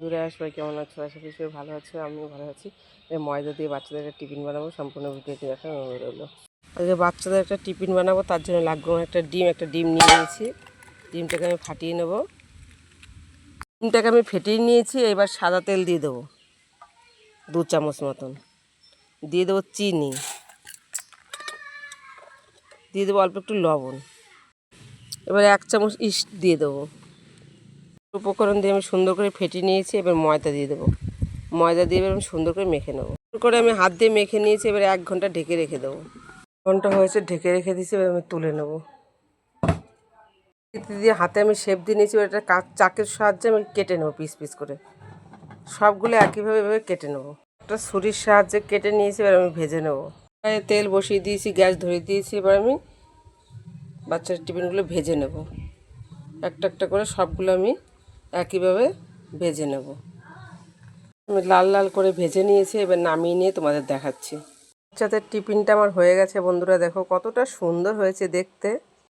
দূরে সবাই কেমন আছো? আশা করি সবাই ভালো আছো, আমিও ভালো আছি। ময়দা দিয়ে বাচ্চাদের একটা টিফিন বানাবো, সম্পূর্ণ ভিডিওটি দেখা রইলো। আজকে বাচ্চাদের একটা টিফিন বানাবো, তার জন্য লাগবে একটা ডিম নিয়ে নিয়েছি। ডিমটাকে আমি ফাটিয়ে নেব। ডিমটাকে আমি ফেটিয়ে নিয়েছি। এবার সাদা তেল দিয়ে দেবো 2 চামচ মতন। দিয়ে দেবো চিনি, দিয়ে দেবো অল্প একটু লবণ। এবার 1 চামচ ইস্ট দিয়ে দেবো। উপকরণ দিয়ে আমি সুন্দর করে ফেটিয়ে নিয়েছি। এবার ময়দা দিয়ে দেবো। ময়দা দিয়ে এবার আমি সুন্দর করে মেখে নেবো। করে আমি হাত দিয়ে মেখে নিয়েছি। এবার 1 ঘন্টা ঢেকে রেখে দেবো। ঘন্টা হয়েছে, ঢেকে রেখে দিয়েছি। এবার আমি তুলে নেবো। দিয়ে হাতে আমি শেপ দিয়ে নিয়েছি। এবার একটা চাকের সাহায্যে আমি কেটে নেবো পিস পিস করে। সবগুলো একইভাবে এভাবে কেটে নেবো। একটা ছুরির সাহায্যে কেটে নিয়েছি। এবার আমি ভেজে নেবো। তেল বসিয়ে দিয়েছি, গ্যাস ধরিয়ে দিয়েছি। এবার আমি বাচ্চার টিফিনগুলো ভেজে নেব। একটা একটা করে সবগুলো আমি একইভাবে ভেজে নেব। আমি লাল লাল করে ভেজে নিয়েছি। এবার নামিয়ে নিয়ে তোমাদের দেখাচ্ছি। বাচ্চাদের টিফিনটা আমার হয়ে গেছে বন্ধুরা, দেখো কতটা সুন্দর হয়েছে দেখতে।